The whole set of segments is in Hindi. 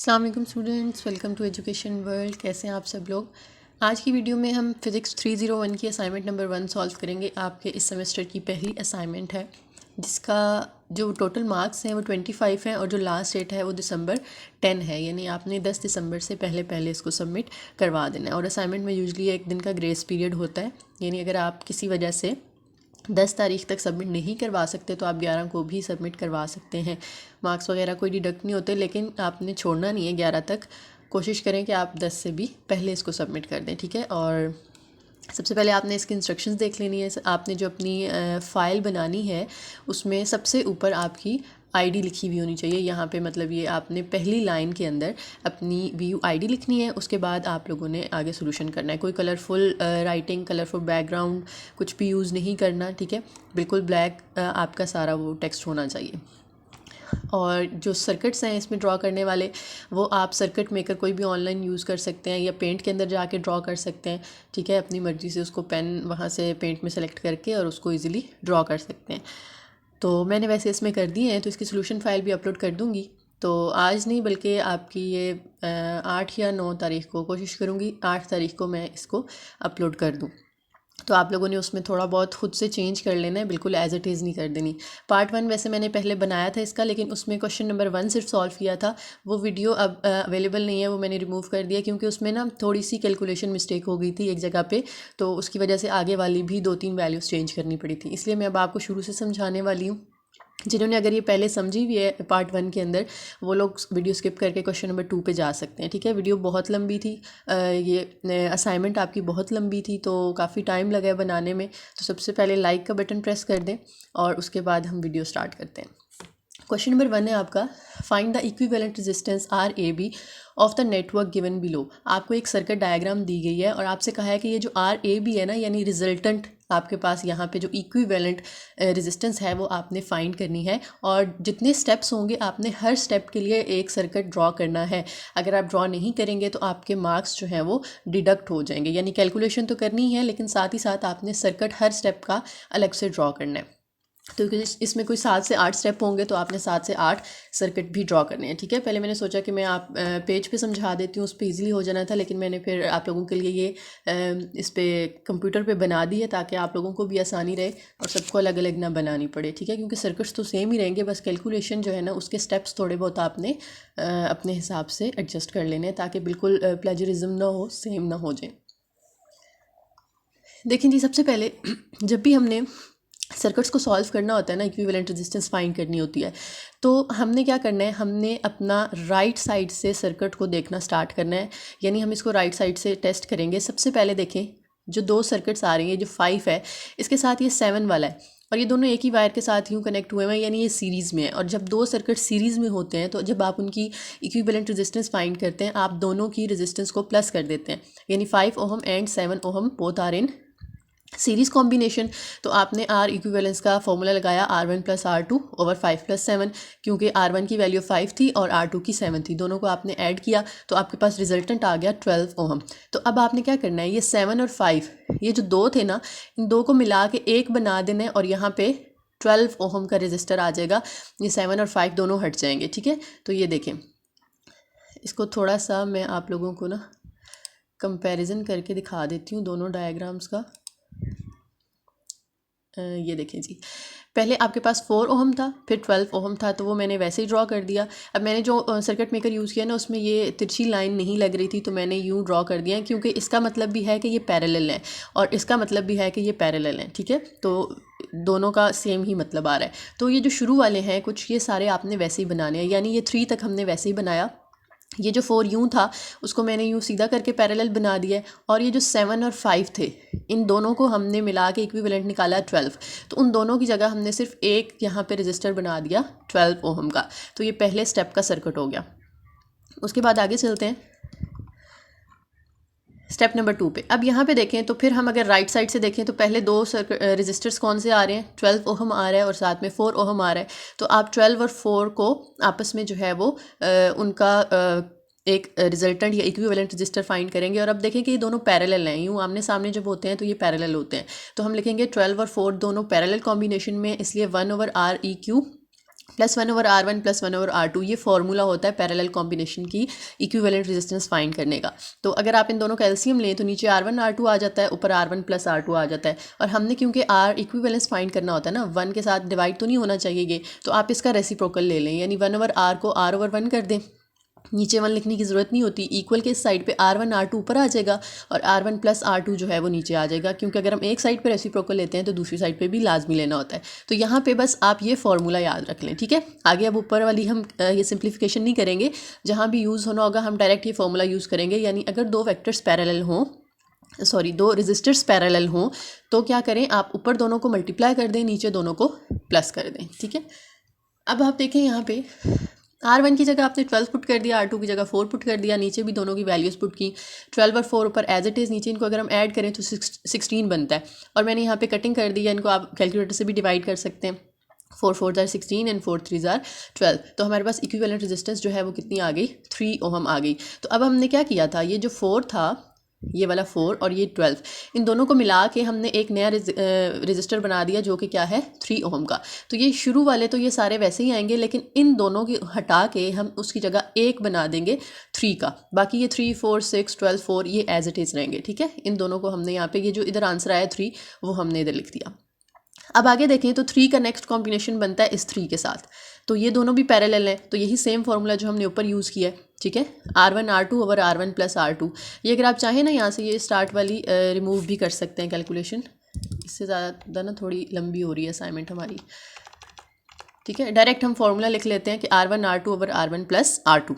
अस्सलाम वालेकुम students, welcome to education world. कैसे हैं आप सब लोग। आज की वीडियो में हम फिज़िक्स 301 की असाइनमेंट नंबर 1 सॉल्व करेंगे। आपके इस सेमेस्टर की पहली असाइनमेंट है जिसका जो टोटल मार्क्स हैं वो 25 हैं और जो लास्ट डेट है वो दिसंबर 10 है, यानी आपने 10 दिसंबर से पहले पहले इसको सबमिट करवा देना है। और असाइनमेंट में यूजली एक दिन का ग्रेस पीरियड होता है, यानी अगर आप किसी वजह से 10 तारीख तक सबमिट नहीं करवा सकते तो आप 11 को भी सबमिट करवा सकते हैं। मार्क्स वगैरह कोई डिडक्ट नहीं होते, लेकिन आपने छोड़ना नहीं है 11 तक। कोशिश करें कि आप 10 से भी पहले इसको सबमिट कर दें, ठीक है। और सबसे पहले आपने इसकी इंस्ट्रक्शंस देख लेनी है। आपने जो अपनी फ़ाइल बनानी है उसमें सबसे ऊपर आपकी आईडी लिखी हुई होनी चाहिए। यहाँ पे मतलब ये आपने पहली लाइन के अंदर अपनी व्यू आईडी लिखनी है। उसके बाद आप लोगों ने आगे सोल्यूशन करना है। कोई कलरफुल राइटिंग, कलरफुल बैकग्राउंड कुछ भी यूज़ नहीं करना, ठीक है। बिल्कुल ब्लैक आपका सारा वो टेक्स्ट होना चाहिए। और जो सर्किट्स हैं इसमें ड्रॉ करने वाले, वो आप सर्किट मेकर कोई भी ऑनलाइन यूज़ कर सकते हैं या पेंट के अंदर जाके ड्रॉ कर सकते हैं, ठीक है। अपनी मर्ज़ी से उसको पेन वहाँ से पेंट में सेलेक्ट करके और उसको ईज़िली ड्रॉ कर सकते हैं। तो मैंने वैसे इसमें कर दिए हैं, तो इसकी सोल्यूशन फ़ाइल भी अपलोड कर दूँगी। तो आज नहीं बल्कि आपकी ये 8 या 9 तारीख को कोशिश करूँगी, 8 तारीख को मैं इसको अपलोड कर दूँ। तो आप लोगों ने उसमें थोड़ा बहुत खुद से चेंज कर लेना है, बिल्कुल एज इट इज़ नहीं कर देनी। पार्ट 1 वैसे मैंने पहले बनाया था इसका, लेकिन उसमें क्वेश्चन नंबर 1 सिर्फ सॉल्व किया था। वो वीडियो अब अवेलेबल नहीं है, वो मैंने रिमूव कर दिया क्योंकि उसमें ना थोड़ी सी कैलकुलेशन मिस्टेक हो गई थी एक जगह पे, तो उसकी वजह से आगे वाली भी 2-3 वैल्यूज़ चेंज करनी पड़ी थी। इसलिए मैं अब आपको शुरू से समझाने वाली हूँ। जिन्होंने अगर ये पहले समझी हुई है पार्ट 1 के अंदर, वो लोग वीडियो स्किप करके क्वेश्चन नंबर 2 पे जा सकते हैं, ठीक है। वीडियो बहुत लंबी थी, ये असाइनमेंट आपकी बहुत लंबी थी, तो काफ़ी टाइम लगा है बनाने में। तो सबसे पहले लाइक का बटन प्रेस कर दें और उसके बाद हम वीडियो स्टार्ट करते हैं। क्वेश्चन नंबर 1 है आपका, find the equivalent resistance R A B of the network given below. आपको एक सर्किट डायग्राम दी गई है और आपसे कहा है कि ये जो आर ए बी है ना, यानी रिजल्टेंट आपके पास यहाँ पे जो इक्विवेलेंट रेजिस्टेंस है वो आपने फाइंड करनी है। और जितने स्टेप्स होंगे आपने हर स्टेप के लिए एक सर्किट ड्रॉ करना है। अगर आप ड्रॉ नहीं करेंगे तो आपके मार्क्स जो हैं वो डिडक्ट हो जाएंगे। यानी कैलकुलेशन तो करनी है, लेकिन साथ ही साथ आपने सर्किट हर स्टेप का अलग से ड्रॉ करना है। तो इसमें कोई 7 से 8 स्टेप होंगे, तो आपने 7 से 8 सर्किट भी ड्रॉ करने हैं, ठीक है। पहले मैंने सोचा कि मैं आप पेज पे समझा देती हूँ, उस पर ईजिली हो जाना था, लेकिन मैंने फिर आप लोगों के लिए ये इस पे कंप्यूटर पे बना दी है ताकि आप लोगों को भी आसानी रहे और सबको अलग अलग ना बनानी पड़े, ठीक है। क्योंकि सर्किट्स तो सेम ही रहेंगे, बस कैलकुलेशन जो है ना उसके स्टेप्स थोड़े बहुत आपने अपने हिसाब से एडजस्ट कर लेने हैं ताकि बिल्कुल प्लेजरिज्म ना हो, सेम ना हो जाए। देखें जी, सबसे पहले जब भी हमने सर्किट्स को सॉल्व करना होता है ना, इक्विवेलेंट रेजिस्टेंस फाइंड करनी होती है, तो हमने क्या करना है, हमने अपना राइट साइड से सर्किट को देखना स्टार्ट करना है। यानी हम इसको राइट साइड से टेस्ट करेंगे। सबसे पहले देखें, जो 2 सर्किट्स आ रही हैं, जो 5 है इसके साथ ये 7 वाला है, और ये दोनों एक ही वायर के साथ यूँ कनेक्ट हुए हैं, यानी ये सीरीज़ में है। और जब 2 सर्किट सीरीज़ में होते हैं तो जब आप उनकी इक्विवेलेंट रेजिस्टेंस फाइंड करते हैं, आप दोनों की रेजिस्टेंस को प्लस कर देते हैं। यानी 5 ohm and 7 ohm both are in series combination. तो आपने आर इक्विवेलेंस का फॉर्मूला लगाया R1 + R2 ओवर 5 + 7, क्योंकि R1 की वैल्यू 5 थी और R2 की 7 थी। दोनों को आपने ऐड किया तो आपके पास रिजल्टेंट आ गया 12 ओहम। तो अब आपने क्या करना है, ये 7 और 5, ये जो 2 थे ना, इन 2 को मिला के एक बना देना है और यहाँ पे 12 ओहम का रजिस्टर आ जाएगा। ये 7 और 5 दोनों हट जाएंगे, ठीक है। तो ये देखें, इसको थोड़ा सा मैं आप लोगों को ना कंपैरिजन करके दिखा देती हूँ दोनों डायग्राम्स का। ये देखें जी, पहले आपके पास 4 ओहम था, फिर 12 ओहम था, तो वो मैंने वैसे ही ड्रॉ कर दिया। अब मैंने जो सर्किट मेकर यूज़ किया ना, उसमें ये तिरछी लाइन नहीं लग रही थी, तो मैंने यूँ ड्रॉ कर दिया, क्योंकि इसका मतलब भी है कि ये पैरेलल है और इसका मतलब भी है कि ये पैरेलल है, ठीक है। तो दोनों का सेम ही मतलब आ रहा है। तो ये जो शुरू वाले हैं कुछ, ये सारे आपने वैसे ही बनाने हैं। यानी ये 3 तक हमने वैसे ही बनाया। ये जो 4 यूँ था उसको मैंने यूँ सीधा करके पैरेलल बना दिया है। और ये जो 7 और 5 थे, इन दोनों को हमने मिला के इक्विवेलेंट निकाला 12। तो उन दोनों की जगह हमने सिर्फ एक यहाँ पे रजिस्टर बना दिया 12 ओहम का। तो ये पहले स्टेप का सर्किट हो गया। उसके बाद आगे चलते हैं स्टेप नंबर 2 पे। अब यहाँ पे देखें तो फिर हम अगर राइट साइड से देखें तो पहले 2 रजिस्टर्स कौन से आ रहे हैं, 12 ओहम आ रहा है और साथ में 4 ओहम आ रहा है। तो आप 12 और 4 को आपस में जो है वो उनका एक रिजल्टेंट या इक्विवेलेंट रजिस्टर फाइंड करेंगे। और अब देखें कि ये दोनों पैरेलल हैं, यूँ आमने सामने जब होते हैं तो ये पैरेलल होते हैं। तो हम लिखेंगे 12 और 4 दोनों पैरेलल कॉम्बिनेशन में, इसलिए 1/R E Q +1/R1 +1/R2 ये फार्मूला होता है पैरेलल कॉम्बिनेशन की इक्विवेलेंट रेजिस्टेंस फाइंड करने का। तो अगर आप इन दोनों का एलसीएम लें तो नीचे R1 R2 आ जाता है, ऊपर R1 + R2 आ जाता है। और हमने क्योंकि R इक्विवेलेंस फाइंड करना होता है ना, 1 के साथ डिवाइड तो नहीं होना चाहिए ये, तो आप इसका रेसिप्रोकल ले लें, यानी 1/R को R/1 कर दें। नीचे 1 लिखने की ज़रूरत नहीं होती, इक्वल के इस साइड पे R1 R2 ऊपर आ जाएगा और R1 + R2 जो है वो नीचे आ जाएगा, क्योंकि अगर हम एक साइड पे रेसिप्रोकल लेते हैं तो दूसरी साइड पे भी लाजमी लेना होता है। तो यहाँ पे बस आप ये फार्मूला याद रख लें, ठीक है। आगे अब ऊपर वाली हम ये सिंप्लीफिकेशन नहीं करेंगे, जहाँ भी यूज़ होना होगा हम डायरेक्ट ये फार्मूला यूज़ करेंगे। यानी अगर दो वेक्टर्स पैरेलल हों, दो रेजिस्टर्स पैरेलल हों, तो क्या करें, आप ऊपर दोनों को मल्टीप्लाई कर दें, नीचे दोनों को प्लस कर दें, ठीक है। अब आप देखें यहाँ पे R1 की जगह आपने 12 पुट कर दिया, R2 की जगह 4 पुट कर दिया, नीचे भी दोनों की वैल्यूज़ पुट की। 12 और 4 ऊपर एज इट इज़, नीचे इनको अगर हम ऐड करें तो 16 बनता है। और मैंने यहाँ पे कटिंग कर दी है, इनको आप कैलकुलेटर से भी डिवाइड कर सकते हैं। 4 4 जार 16 एंड 4 3 जार 12। तो हमारे पास इक्विवेलेंट रेजिस्टेंस जो है वो कितनी आ गई, 3 ओहम आ गई। तो अब हमने क्या किया था, ये जो 4 था, ये वाला 4 और ये 12, इन दोनों को मिला के हमने एक नया रजिस्टर बना दिया जो कि क्या है, 3 ओहम का। तो ये शुरू वाले तो ये सारे वैसे ही आएंगे, लेकिन इन दोनों की हटा के हम उसकी जगह एक बना देंगे 3 का। बाकी ये 3 4 6 12 4 ये एज इट इज़ रहेंगे, ठीक है। इन दोनों को हमने यहाँ पे, ये जो इधर आंसर आया 3, वो हमने इधर लिख दिया। अब आगे देखें तो 3 का नेक्स्ट कॉम्बिनेशन बनता है इस 3 के साथ। तो ये दोनों भी पैरेलल हैं, तो यही सेम फार्मूला जो हमने ऊपर यूज़ किया है, ठीक है। R1 R2/R1 + R2। ये अगर आप चाहें ना, यहाँ से ये स्टार्ट वाली रिमूव भी कर सकते हैं कैलकुलेशन। इससे ज़्यादा ना थोड़ी लंबी हो रही है असाइनमेंट हमारी, ठीक है। डायरेक्ट हम फार्मूला लिख लेते हैं कि R1 R2/R1 + R2।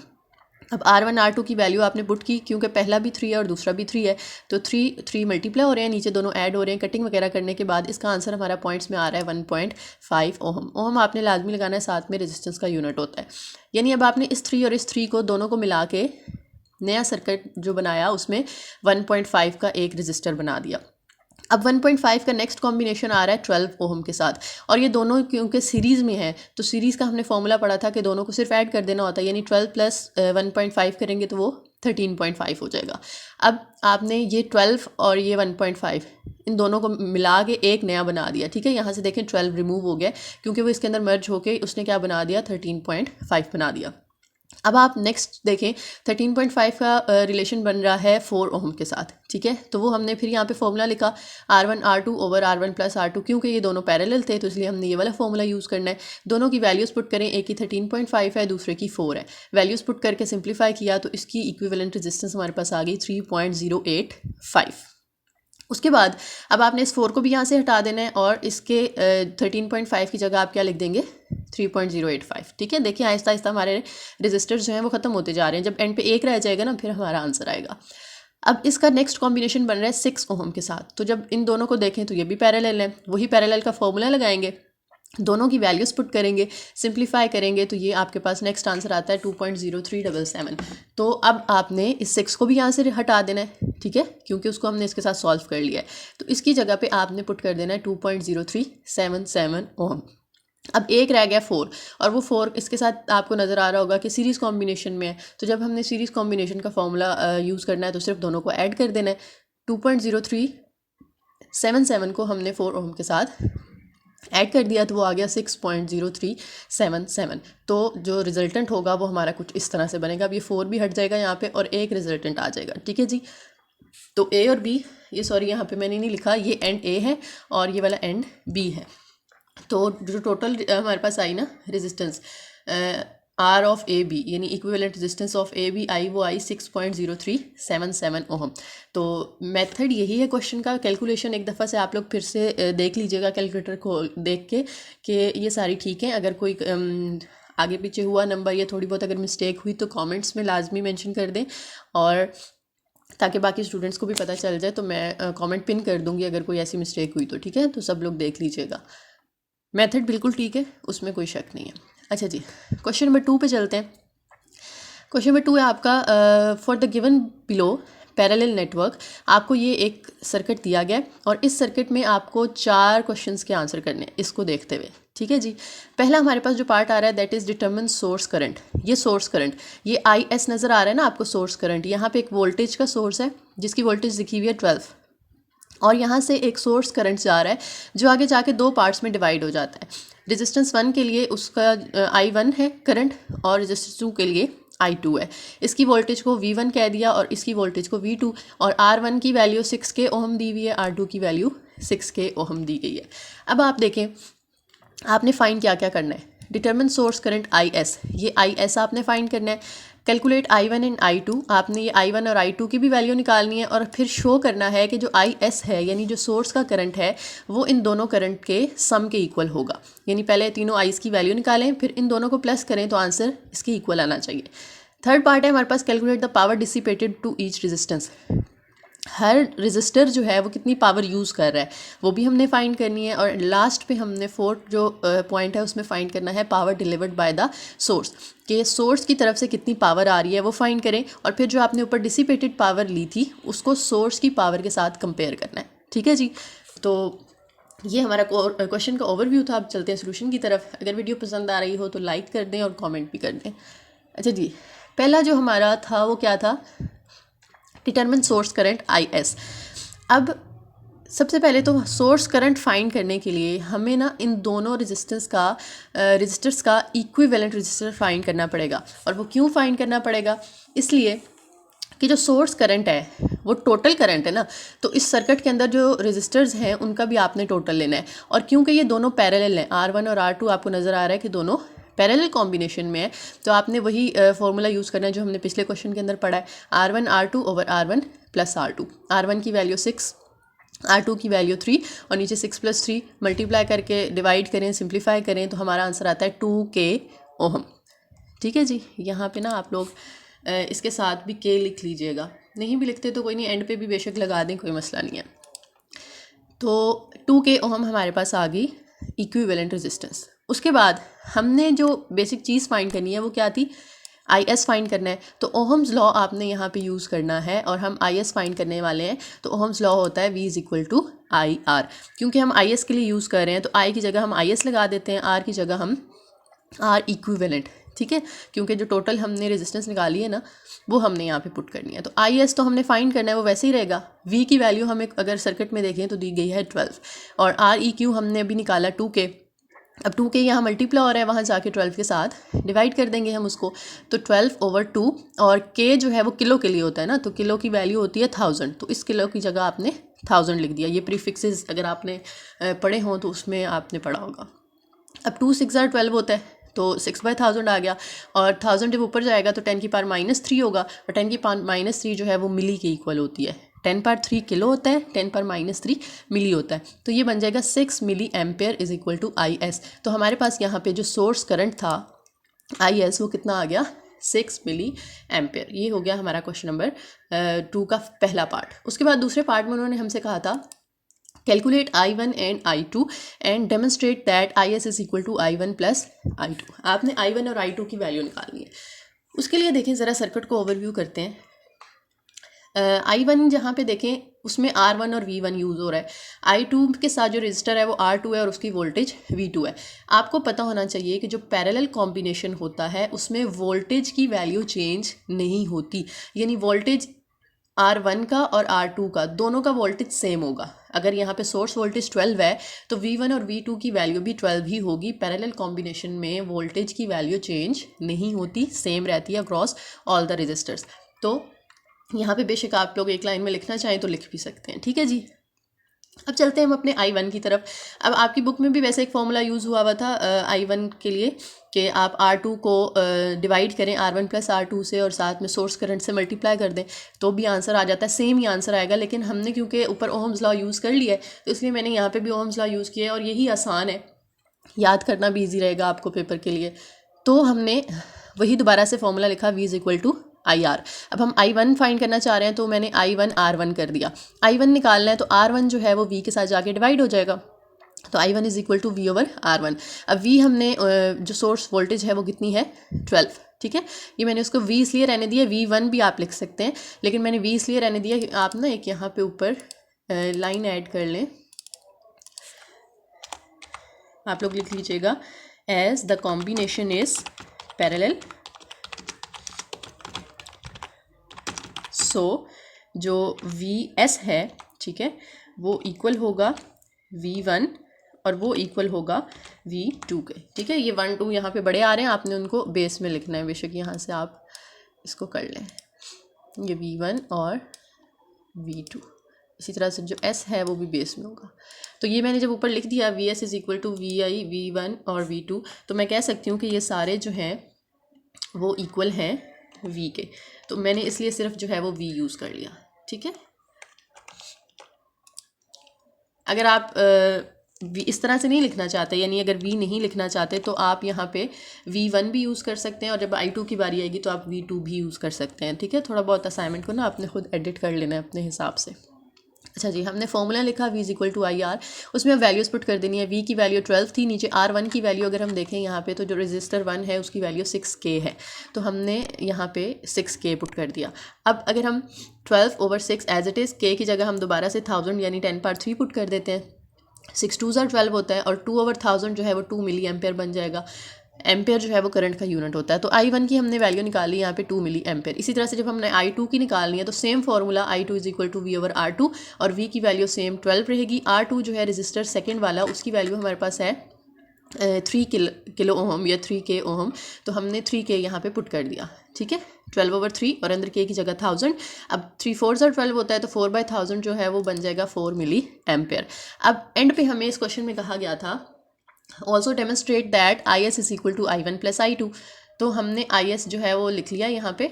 अब R1 R2 की वैल्यू आपने पुट की, क्योंकि पहला भी 3 है और दूसरा भी 3 है, तो 3 मल्टीप्लाई हो रहे हैं, नीचे दोनों ऐड हो रहे हैं। कटिंग वगैरह करने के बाद इसका आंसर हमारा पॉइंट्स में आ रहा है 1.5 ओहम। ओहम आपने लाजमी लगाना है, साथ में रेजिस्टेंस का यूनिट होता है। यानी अब आपने इस 3 और इस 3 को दोनों को मिला के नया सर्किट जो बनाया, उसमें 1.5 का एक रजिस्टर बना दिया। अब 1.5 का नेक्स्ट कॉम्बिनेशन आ रहा है 12 ओहम के साथ, और ये दोनों क्योंकि सीरीज़ में है, तो सीरीज़ का हमने फॉर्मूला पढ़ा था कि दोनों को सिर्फ ऐड कर देना होता है, यानी 12 + 1.5 करेंगे तो वो 13.5 हो जाएगा। अब आपने ये 12 और ये 1.5 इन दोनों को मिला के एक नया बना दिया, ठीक है। यहाँ से देखें 12 रिमूव हो गया, क्योंकि वो इसके अंदर मर्ज होके उसने क्या बना दिया, 13.5 बना दिया। अब आप नेक्स्ट देखें, 13.5 का रिलेशन बन रहा है 4 ओहम के साथ, ठीक है। तो वो हमने फिर यहाँ पे फॉर्मूला लिखा R1 R2/R1 + R2, क्योंकि ये दोनों पैरेलल थे तो इसलिए हमने ये वाला फॉर्मूला यूज़ करना है। दोनों की वैल्यूज़ पुट करें, एक की 13.5 है, दूसरे की 4 है। वैल्यूज़ पुट करके सिंप्लीफाई किया तो इसकी इक्विवेलेंट रेजिस्टेंस हमारे पास आ गई 3.085। उसके बाद अब आपने इस 4 को भी यहाँ से हटा देना है, और इसके 13.5 की जगह आप क्या लिख देंगे, 3.085, ठीक है। देखिए आहिस्ता आहिस्ता हमारे रजिस्टर्स जो हैं वो ख़त्म होते जा रहे हैं। जब एंड पे एक रह जाएगा ना, फिर हमारा आंसर आएगा। अब इसका नेक्स्ट कॉम्बिनेशन बन रहा है 6 ओहम के साथ। तो जब इन दोनों को देखें तो ये भी पैरेलल है, वही पैरेलल का फॉर्मूला लगाएंगे, दोनों की वैल्यूज़ पुट करेंगे, सिंप्लीफाई करेंगे, तो ये आपके पास नेक्स्ट आंसर आता है 2.0377। तो अब आपने इस 6 को भी यहाँ से हटा देना है, ठीक है, क्योंकि उसको हमने इसके साथ सॉल्व कर लिया है। तो इसकी जगह पे आपने पुट कर देना है 2.0377 ओहम। अब एक रह गया 4, और वो 4 इसके साथ आपको नज़र आ रहा होगा कि सीरीज़ कॉम्बिनेशन में है। तो जब हमने सीरीज़ कॉम्बिनेशन का फॉर्मूला यूज़ करना है तो सिर्फ दोनों को ऐड कर देना है। 2.0377 को हमने 4 ओहम के साथ ऐड कर दिया तो वो आ गया 6.0377। तो जो रिजल्टेंट होगा वो हमारा कुछ इस तरह से बनेगा। अब ये 4 भी हट जाएगा यहाँ पे और एक रिजल्टेंट आ जाएगा, ठीक है जी। तो ए और बी, ये सॉरी यहाँ पे मैंने नहीं लिखा, ये एंड ए है और ये वाला एंड बी है। तो जो टोटल हमारे पास आई ना resistance R of A B, यानी equivalent resistance of A B I, वो आई 6.0377 ओहम। तो मेथड यही है क्वेश्चन का। कैलकुलेशन एक दफ़ा से आप लोग फिर से देख लीजिएगा कैलकुलेटर को देख के कि ये सारी ठीक है। अगर कोई आगे पीछे हुआ नंबर या थोड़ी बहुत अगर मिस्टेक हुई तो कमेंट्स में लाजमी मेंशन कर दें, और ताकि बाकी स्टूडेंट्स को भी पता चल जाए। तो मैं कमेंट पिन कर दूँगी अगर कोई ऐसी मिस्टेक हुई तो, ठीक है। तो सब लोग देख लीजिएगा, मेथड बिल्कुल ठीक है, उसमें कोई शक नहीं है। अच्छा जी, क्वेश्चन नंबर 2 पे चलते हैं। क्वेश्चन नंबर 2 है आपका, for the given below parallel network. आपको ये एक सर्किट दिया गया और इस सर्किट में आपको 4 क्वेश्चंस के आंसर करने हैं इसको देखते हुए, ठीक है जी। पहला हमारे पास जो पार्ट आ रहा है that is determine source current. ये सोर्स करंट, ये IS नज़र आ रहा है ना आपको, सोर्स करंट। यहाँ पे एक वोल्टेज का सोर्स है जिसकी वोल्टेज लिखी हुई है 12, और यहाँ से एक सोर्स करंट जा रहा है जो आगे जाके दो पार्ट्स में डिवाइड हो जाता है। रेजिस्टेंस 1 के लिए उसका I1 है करंट और रेजिस्टेंस 2 के लिए I2 है। इसकी वोल्टेज को V1 कह दिया और इसकी वोल्टेज को V2, और R1 की वैल्यू 6K ओहम दी हुई है, R2 की वैल्यू 6K ओहम दी गई है। अब आप देखें आपने फाइंड क्या क्या करना है। डिटरमिन सोर्स करंट IS, ये IS आपने फाइंड करना है। कैलकुलेट I1 एंड I2, आपने ये I1 और I2 की भी वैल्यू निकालनी है और फिर शो करना है कि जो IS है यानी जो सोर्स का करंट है वो इन दोनों करंट के सम के इक्वल होगा। यानी पहले तीनों आइस की वैल्यू निकालें, फिर इन दोनों को प्लस करें तो आंसर इसके इक्वल आना चाहिए। थर्ड पार्ट है हमारे पास, calculate the power dissipated to each resistance. हर रेजिस्टर जो है वो कितनी पावर यूज़ कर रहा है वो भी हमने फाइंड करनी है। और लास्ट पे हमने फोर्थ जो पॉइंट है उसमें फाइंड करना है power delivered by the source, कि सोर्स की तरफ से कितनी पावर आ रही है वो फाइंड करें, और फिर जो आपने ऊपर डिसिपेटेड पावर ली थी उसको सोर्स की पावर के साथ कंपेयर करना है। ठीक है जी, तो ये हमारा क्वेश्चन का ओवरव्यू था। अब चलते हैं सोल्यूशन की तरफ। अगर वीडियो पसंद आ रही हो तो लाइक कर दें और कमेंट भी कर दें। अच्छा जी, पहला जो हमारा था वो क्या था, डिटरमिन सोर्स करंट IS। अब सबसे पहले तो सोर्स करंट फाइंड करने के लिए हमें ना इन दोनों रेजिस्टर्स का इक्विवेलेंट रेजिस्टर फाइंड करना पड़ेगा। और वो क्यों फाइंड करना पड़ेगा, इसलिए कि जो सोर्स करंट है वो टोटल करंट है ना, तो इस सर्किट के अंदर जो रेजिस्टर्स हैं उनका भी आपने टोटल लेना है। और क्योंकि ये दोनों पैरेलल हैं, R1 और R2 आपको नज़र आ रहा है कि दोनों पैरेलल कॉम्बिनेशन में है, तो आपने वही फॉर्मूला यूज़ करना है जो हमने पिछले क्वेश्चन के अंदर पढ़ा है, R1 R2 over R1 plus R2। R1 की वैल्यू 6, R2 की वैल्यू 3 और नीचे 6 + 3 मल्टीप्लाई करके डिवाइड करें, सिंप्लीफाई करें तो हमारा आंसर आता है 2K ओहम। ठीक है जी, यहाँ पे ना आप लोग इसके साथ भी K लिख लीजिएगा, नहीं भी लिखते तो कोई नहीं, एंड पे भी बेशक लगा दें, कोई मसला नहीं है। तो 2K ओहम हमारे पास आ गई इक्विवेलेंट रेजिस्टेंस। उसके बाद हमने जो बेसिक चीज़ फाइंड करनी है वो क्या थी, IS फाइंड करना है। तो ओहम्स लॉ आपने यहाँ पे यूज़ करना है और हम IS फाइंड करने वाले हैं। तो ओहम्स लॉ होता है V = IR। क्योंकि हम IS के लिए यूज़ कर रहे हैं तो I की जगह हम IS लगा देते हैं, R की जगह हम R इक्विवेलेंट। ठीक है, क्योंकि जो टोटल हमने रेजिस्टेंस निकाली है ना वो हमने यहाँ पे पुट करनी है। तो IS तो हमने फाइंड करना है, वो वैसे ही रहेगा। V की वैल्यू हमें अगर सर्किट में देखें तो दी गई है 12 और REQ हमने अभी निकाला 2K। अब 2K यहाँ मल्टीप्लाई हो रहा है, वहाँ जाके 12 के साथ डिवाइड कर देंगे हम उसको, तो 12/2 और K जो है वो किलो के लिए होता है ना, तो किलो की वैल्यू होती है 1000, तो इस किलो की जगह आपने 1000 लिख दिया। ये प्रीफिक्सेस अगर आपने पढ़े हों तो उसमें आपने पढ़ा होगा। अब 2 6 12 होता है तो 6/1000 आ गया, और 1000 जब ऊपर जाएगा तो 10 की पावर -3 होगा, और 10 की पावर -3 जो है वो मिली के इक्वल होती है। 10 पावर 3 किलो होता है, 10 पावर -3 मिली होता है, तो ये बन जाएगा 6 मिली एम्पेयर = IS। तो हमारे पास यहाँ पे जो सोर्स करंट था IS वो कितना आ गया, 6 मिली एम्पेयर। ये हो गया हमारा क्वेश्चन नंबर 2 का पहला पार्ट। उसके बाद दूसरे पार्ट में उन्होंने हमसे कहा था calculate I1 and I2 and demonstrate that IS = I1 + I2। आपने I1 और I2 की वैल्यू निकालनी है। उसके लिए देखें ज़रा सर्किट को ओवरव्यू करते हैं। I1 जहाँ पे देखें उसमें R1 और V1 यूज़ हो रहा है। I2 के साथ जो रजिस्टर है वो R2 है और उसकी वोल्टेज V2 है। आपको पता होना चाहिए कि जो पैरेलल कॉम्बिनेशन होता है उसमें वोल्टेज की वैल्यू चेंज नहीं होती, यानी वोल्टेज R1 का और R2 का दोनों का वोल्टेज सेम होगा। अगर यहाँ पे सोर्स वोल्टेज 12 है तो V1 और V2 की वैल्यू भी 12 ही होगी। पैरेलल कॉम्बिनेशन में वोल्टेज की वैल्यू चेंज नहीं होती, सेम रहती है अक्रॉस ऑल द रेजिस्टर्स। तो यहाँ पे बेशक आप लोग एक लाइन में लिखना चाहें तो लिख भी सकते हैं। ठीक है जी, अब चलते हैं हम अपने I1 की तरफ। अब आपकी बुक में भी वैसे एक फॉर्मूला यूज़ हुआ था I1 के लिए कि आप R2 को डिवाइड करें R1 + R2 से और साथ में सोर्स करंट से मल्टीप्लाई कर दें तो भी आंसर आ जाता है, सेम ही आंसर आएगा। लेकिन हमने क्योंकि ऊपर ओहम्स लॉ यूज़ कर लिया है तो इसलिए मैंने यहाँ पे भी ओहम्स लॉ यूज़ किया है, और यही आसान है, याद करना भी ईजी रहेगा आपको पेपर के लिए। तो हमने वही दोबारा से फॉर्मूला लिखा V = IR। अब हम I1 फाइंड करना चाह रहे हैं तो मैंने I1 R1 कर दिया। I1 निकालना है तो R1 जो है वो V के साथ जाके डिवाइड हो जाएगा, तो I1 = V/R1। अब V हमने जो सोर्स वोल्टेज है वो कितनी है 12। ठीक है, ये मैंने उसको V इसलिए रहने दिया, V1 भी आप लिख सकते हैं लेकिन मैंने V इसलिए रहने दिया कि आप ना एक यहाँ पे ऊपर लाइन ऐड कर लें, आप लोग लिख लीजिएगा as the combination is parallel, so जो VS है ठीक है, वो इक्वल होगा V1 और वो इक्वल होगा V2 के। ठीक है, ये 1 2 यहाँ पे बड़े आ रहे हैं, आपने उनको बेस में लिखना है, बेशक यहाँ से आप इसको कर लें, ये V1 और V2। इसी तरह से जो S है वो भी बेस में होगा। तो ये मैंने जब ऊपर लिख दिया VS is equal to VI V1 और V2, तो मैं कह सकती हूँ कि ये सारे जो हैं वो इक्वल हैं V के। तो मैंने इसलिए सिर्फ जो है वो V यूज़ कर लिया। ठीक है, अगर आप इस तरह से नहीं लिखना चाहते, यानी अगर V नहीं लिखना चाहते, तो आप यहाँ पे V1 भी यूज़ कर सकते हैं, और जब I2 की बारी आएगी तो आप V2 भी यूज़ कर सकते हैं। ठीक है, थोड़ा बहुत असाइनमेंट को ना आपने खुद एडिट कर लेना है अपने हिसाब से। अच्छा जी, हमने फॉर्मूला लिखा V is equal to IR, उसमें अब वैल्यूज़ पुट कर देनी है। V की वैल्यू 12 थी, नीचे R1 की वैल्यू अगर हम देखें यहाँ पे, तो जो रजिस्टर 1 है उसकी वैल्यू 6K है, तो हमने यहाँ पे 6K पुट कर दिया। अब अगर हम 12/6 एज इट इज़, K की जगह हम दोबारा से 1000 यानी 10^3 पुट कर देते हैं। 6 2s are 12 होता है, और 2/1000 जो है वो 2 मिली एम्पेयर बन जाएगा। एम्पेयर जो है वो करंट का यूनिट होता है। तो I1 की हमने वैल्यू निकाली यहाँ पे 2 मिली एम्पेयर। इसी तरह से जब हमने I2 की निकालनी है, तो same formula I2 is equal to V/R2, और V की वैल्यू सेम 12 रहेगी। R2 जो है रजिस्टर सेकेंड वाला, उसकी वैल्यू हमारे पास है 3 किलो ओहम या 3K ओहम, तो हमने 3K यहाँ पे पुट कर दिया। ठीक है, 12/3 और अंदर K की जगह 1000। अब 3 4s are 12 होता है, तो 4/1000 जो है वो बन जाएगा 4 मिली एम्पेयर। अब एंड पे हमें इस क्वेश्चन में कहा गया था also demonstrate that IS is equal to I1 plus I2, तो हमने IS जो है वो लिख लिया यहाँ पे,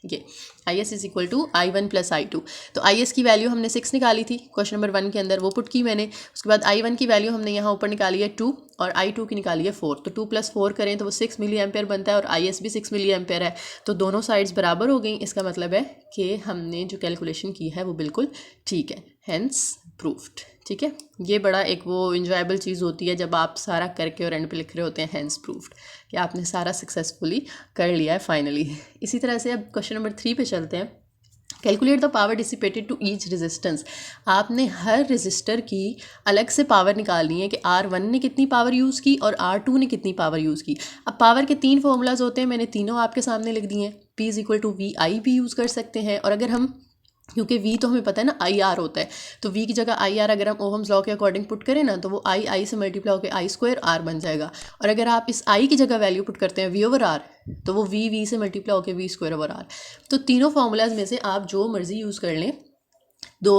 ये IS is equal to I1 plus I2। तो IS की वैल्यू हमने 6 निकाली थी क्वेश्चन नंबर 1 के अंदर, वो पुट की मैंने। उसके बाद I1 की वैल्यू हमने यहाँ ऊपर निकाली है 2, और I2 की निकाली है 4। तो 2 + 4 करें तो वो 6 मिली एम्पेयर बनता है, और IS भी 6 मिली एम्पेयर है। तो दोनों साइड्स बराबर हो गई। इसका मतलब है कि हमने जो कैलकुलेशन की है वो बिल्कुल ठीक है, हैंस प्रूफ्ड। ठीक है, ये बड़ा एक वो इंजॉयबल चीज़ होती है जब आप सारा करके और एंड पे लिख रहे होते हैं हैंस प्रूफ्ड, कि आपने सारा सक्सेसफुली कर लिया है फाइनली। इसी तरह से अब क्वेश्चन नंबर 3 पे चलते हैं। Calculate the power dissipated to each resistance. आपने हर रेजिस्टर की अलग से पावर निकालनी है कि R1 ने कितनी पावर यूज़ की और R2 ने कितनी पावर यूज़ की। अब पावर के 3 फार्मूलाज होते हैं, मैंने तीनों आपके सामने लिख दिए हैं। P is equal to VI भी यूज़ कर सकते हैं, और अगर हम, क्योंकि V तो हमें पता है ना IR होता है, तो V की जगह IR अगर हम ओहम्स लॉ के अकॉर्डिंग पुट करें ना, तो वो I से मल्टीप्लाई होकर I² R बन जाएगा। और अगर आप इस I की जगह वैल्यू पुट करते हैं V/R, तो वो V से मल्टीप्लाई होकर V²/R। तो तीनों फार्मूलाज में से आप जो मर्ज़ी यूज़ कर लें, दो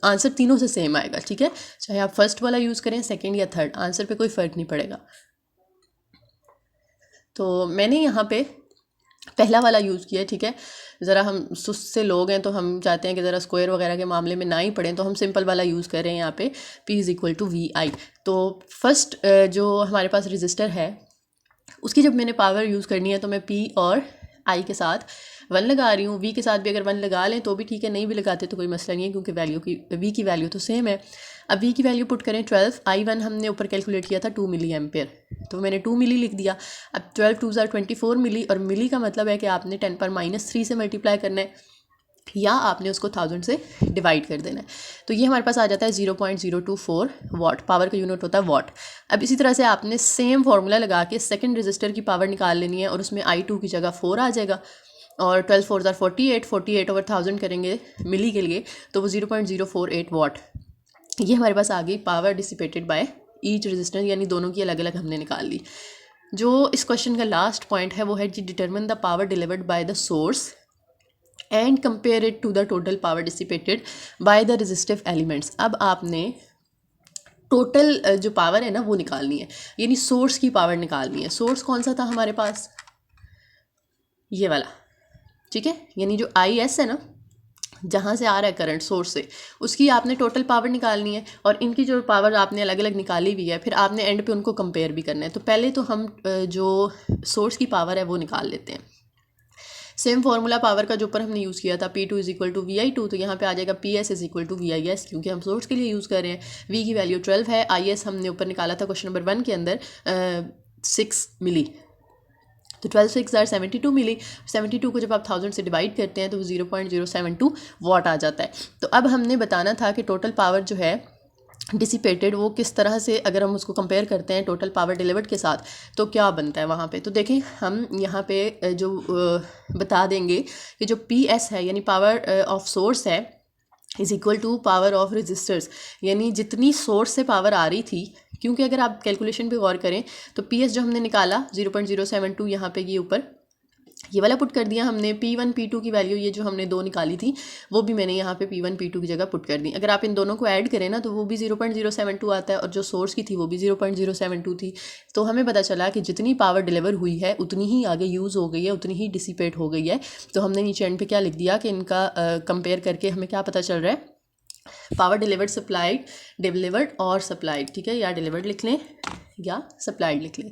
आंसर तीनों से सेम आएगा। ठीक है, चाहे आप फर्स्ट वाला यूज़ करें, सेकेंड या थर्ड, आंसर पे कोई फ़र्क नहीं पड़ेगा। तो मैंने यहाँ पे पहला वाला यूज़ किया है। ठीक है, ज़रा हम सुस्त से लोग हैं, तो हम चाहते हैं कि ज़रा स्क्वायर वगैरह के मामले में ना ही पढ़ें, तो हम सिंपल वाला यूज़ कर रहे हैं यहाँ पे, P is equal to VI। तो फर्स्ट जो हमारे पास रजिस्टर है उसकी जब मैंने पावर यूज़ करनी है, तो मैं P और I के साथ 1 लगा रही हूँ। V के साथ भी अगर 1 लगा लें तो भी ठीक है, नहीं भी लगाते तो कोई मसला नहीं है, क्योंकि V की वैल्यू तो सेम है। अब V की वैल्यू पुट करें 12, I1 हमने ऊपर कैलकुलेट किया था 2 मिली एम्पेयर, तो मैंने 2 मिली लिख दिया। अब 12 2s are 24 मिली, और मिली का मतलब है कि आपने 10⁻³ से मल्टीप्लाई करना है, या आपने उसको 1000 से डिवाइड कर देना है। तो ये हमारे पास आ जाता है 0.024 वाट, पावर का यूनिट होता है वाट। अब इसी तरह से आपने सेम फार्मूला लगा के सेकंड रजिस्टर की पावर निकाल लेनी है, और उसमें I2 की जगह 4 आ जाएगा, और 12 4s are 48, 48/1000 करेंगे मिली के लिए, तो वो 0.048 वाट। ये हमारे पास आ गई power dissipated by each resistor, यानी दोनों की अलग अलग हमने निकाल ली। जो इस क्वेश्चन का लास्ट पॉइंट है वो है G determine the power delivered by the source and compare it to the total power dissipated by the resistive elements. अब आपने टोटल जो पावर है ना वो निकालनी है, यानी सोर्स की पावर निकालनी है। सोर्स कौन सा था हमारे पास, ये वाला। ठीक है, यानी जो IS है ना, जहाँ से आ रहा है करंट सोर्स से, उसकी आपने टोटल पावर निकालनी है, और इनकी जो पावर आपने अलग अलग निकाली हुई है, फिर आपने एंड पे उनको कंपेयर भी करना है। तो पहले तो हम जो सोर्स की पावर है वो निकाल लेते हैं। सेम फार्मूला पावर का जो ऊपर हमने यूज़ किया था, P2 is equal to VI2, तो यहाँ पे आ जाएगा PS is equal to VIS, क्योंकि हम सोर्स के लिए यूज़ कर रहे हैं। V की वैल्यू 12 है, IS हमने ऊपर निकाला था क्वेश्चन नंबर 1 के अंदर 6 मिली, तो 12 6 are 72 मिली। 72 को जब आप 1000 से डिवाइड करते हैं तो 0.072 वाट आ जाता है। तो अब हमने बताना था कि टोटल पावर जो है डिसिपेटेड वो किस तरह से, अगर हम उसको कंपेयर करते हैं टोटल पावर डिलीवर्ड के साथ, तो क्या बनता है वहाँ पे। तो देखें, हम यहाँ पे जो बता देंगे कि जो PS है, यानी पावर ऑफ सोर्स है, is equal to power of registers, यानी जितनी सोर्स से पावर आ रही थी, क्योंकि अगर आप कैलकुलेशन पे गौर करें तो PS जो हमने निकाला 0.072, यहाँ पे ये ऊपर ये वाला पुट कर दिया हमने। P1 P2 की वैल्यू ये जो हमने 2 निकाली थी वो भी मैंने यहाँ पे P1 P2 की जगह पुट कर दी। अगर आप इन दोनों को ऐड करें ना तो वो भी 0.072 आता है, और जो सोर्स की थी वो भी 0.072 थी। तो हमें पता चला कि जितनी पावर डिलीवर हुई है उतनी ही आगे यूज़ हो गई है, उतनी ही डिसिपेट हो गई है। तो हमने नीचे एंड पे क्या लिख दिया कि इनका कंपेयर करके हमें क्या पता चल रहा है, पावर डिलीवर्ड सप्लाइड, डिलीवर्ड और सप्लाइड, ठीक है, या डिलीवर्ड लिख लें या सप्लाइड लिख लें,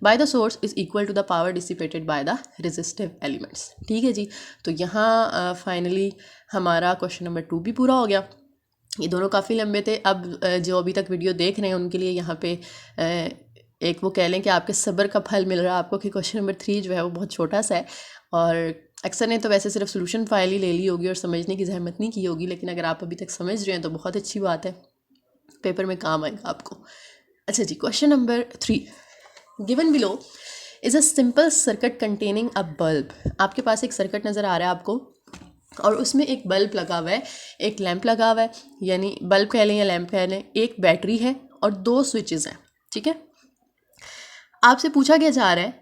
by the source is equal to the power dissipated by the resistive elements. ठीक है जी। तो यहाँ फाइनली हमारा क्वेश्चन नंबर 2 भी पूरा हो गया। ये दोनों काफ़ी लंबे थे। अब जो अभी तक वीडियो देख रहे हैं उनके लिए यहाँ पे एक वो कह लें कि आपके सब्र का फल मिल रहा है आपको, कि क्वेश्चन नंबर 3 जो है वो बहुत छोटा सा है, और अक्सर ने तो वैसे सिर्फ सोल्यूशन फाइल ही ले ली होगी और समझने की जहमत नहीं की होगी, लेकिन अगर आप अभी तक समझ रहे हैं तो बहुत अच्छी बात है, पेपर में काम आएगा आपको। अच्छा जी, question number 3, given below is a simple circuit containing a bulb. आपके पास एक सर्किट नज़र आ रहा है आपको, और उसमें एक बल्ब लगा हुआ है, एक लैंप लगा हुआ है, यानी बल्ब कह लें या लैंप कह लें, एक बैटरी है और 2 स्विचेस हैं। ठीक है, आपसे पूछा गया जा रहा है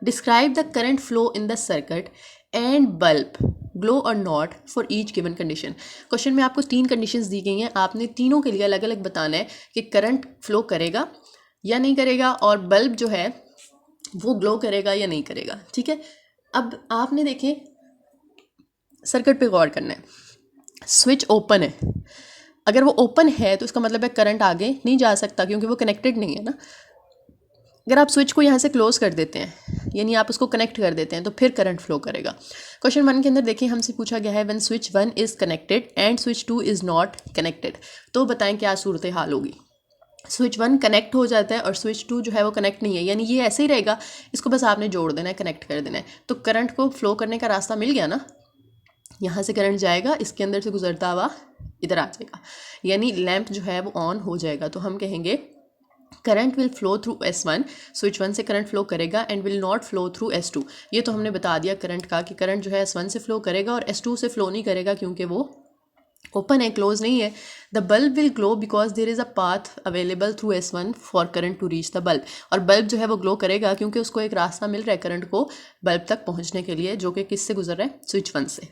describe the current flow in the circuit and bulb glow और not for each given condition. Question में आपको 3 कंडीशंस दी गई हैं, आपने तीनों के लिए अलग अलग बताना है कि करंट फ्लो करेगा या नहीं करेगा, और बल्ब जो है वो ग्लो करेगा या नहीं करेगा। ठीक है, अब आपने देखें सर्किट पे गौर करना है, स्विच ओपन है, अगर वो ओपन है तो इसका मतलब है करंट आगे नहीं जा सकता क्योंकि वो कनेक्टेड नहीं है ना। अगर आप स्विच को यहाँ से क्लोज कर देते हैं, यानी आप उसको कनेक्ट कर देते हैं, तो फिर करंट फ्लो करेगा। क्वेश्चन 1 के अंदर देखिए हमसे पूछा गया है when switch 1 is connected and switch 2 is not connected, तो बताएं क्या सूरत हाल होगी। स्विच 1 कनेक्ट हो जाता है और स्विच 2 जो है वो कनेक्ट नहीं है, यानी ये ऐसे ही रहेगा, इसको बस आपने जोड़ देना है, कनेक्ट कर देना है, तो करंट को फ्लो करने का रास्ता मिल गया ना। यहाँ से करंट जाएगा, इसके अंदर से गुजरता हुआ इधर आ जाएगा, यानी लैंप जो है वो ऑन हो जाएगा। तो हम कहेंगे current will flow through S1, switch 1 से करंट फ्लो करेगा, and will not flow through S2। ये तो हमने बता दिया करंट का कि करंट जो है S1 से फ्लो करेगा और S2 से फ्लो नहीं करेगा क्योंकि वो ओपन है, क्लोज नहीं है। The bulb will glow because there is a path available through S1 for current to reach the bulb, और बल्ब जो है वो ग्लो करेगा क्योंकि उसको एक रास्ता मिल रहा है करंट को बल्ब तक पहुँचने के लिए, जो कि किससे गुजर रहा है, स्विच 1 से।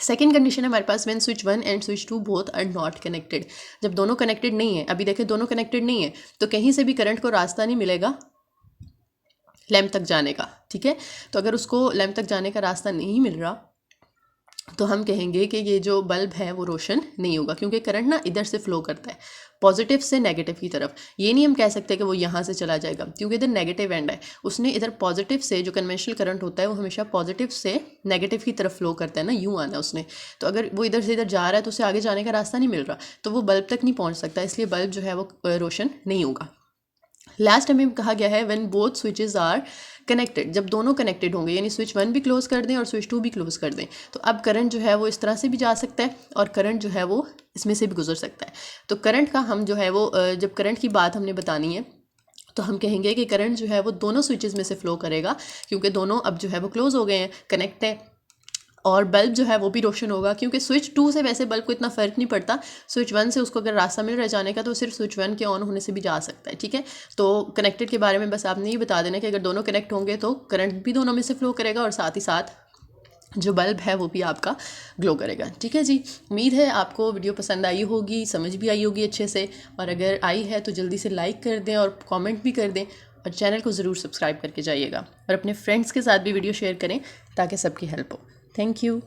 सेकेंड कंडीशन है हमारे पास when switch 1 and switch 2 both are not connected, जब दोनों कनेक्टेड नहीं है। अभी देखें दोनों कनेक्टेड नहीं है तो कहीं से भी करंट को रास्ता नहीं मिलेगा लैंप तक जाने का। ठीक है, तो अगर उसको लैंप तक जाने का रास्ता नहीं मिल रहा तो हम कहेंगे कि ये जो बल्ब है वो रोशन नहीं होगा, क्योंकि करंट ना इधर से फ्लो करता है पॉजिटिव से नेगेटिव की तरफ। ये नहीं हम कह सकते कि वो यहाँ से चला जाएगा क्योंकि इधर नेगेटिव एंड है, उसने इधर पॉजिटिव से, जो कन्वेंशनल करंट होता है वो हमेशा पॉजिटिव से नेगेटिव की तरफ फ्लो करता है ना, यूँ आना उसने। तो अगर वो इधर से इधर जा रहा है तो उसे आगे जाने का रास्ता नहीं मिल रहा, तो वो बल्ब तक नहीं पहुँच सकता, इसलिए बल्ब जो है वो रोशन नहीं होगा। लास्ट हमें कहा गया है when both switches are connected, जब दोनों कनेक्टेड होंगे, यानी स्विच 1 भी क्लोज कर दें और स्विच 2 भी क्लोज कर दें, तो अब करंट जो है वो इस तरह से भी जा सकता है और करंट जो है वो इसमें से भी गुजर सकता है। तो करंट का हम जो है वो जब करंट की बात हमने बतानी है तो हम कहेंगे कि करंट जो है वो दोनों स्विचेस में से फ्लो करेगा, क्योंकि दोनों अब जो है वो क्लोज हो गए हैं, कनेक्ट है, और बल्ब जो है वो भी रोशन होगा क्योंकि स्विच 2 से वैसे बल्ब को इतना फ़र्क नहीं पड़ता, स्विच 1 से उसको अगर रास्ता मिल रहा है जाने का तो सिर्फ स्विच 1 के ऑन होने से भी जा सकता है। ठीक है, तो कनेक्टेड के बारे में बस आपने ये बता देना कि अगर दोनों कनेक्ट होंगे तो करंट भी दोनों में से फ्लो करेगा और साथ ही साथ जो बल्ब है वो भी आपका ग्लो करेगा। ठीक है जी, उम्मीद है आपको वीडियो पसंद आई होगी, समझ भी आई होगी अच्छे से, और अगर आई है तो जल्दी से लाइक कर दें और कमेंट भी कर दें, और चैनल को ज़रूर सब्सक्राइब करके जाइएगा, और अपने फ्रेंड्स के साथ भी वीडियो शेयर करें ताकि सबकी हेल्प हो। Thank you.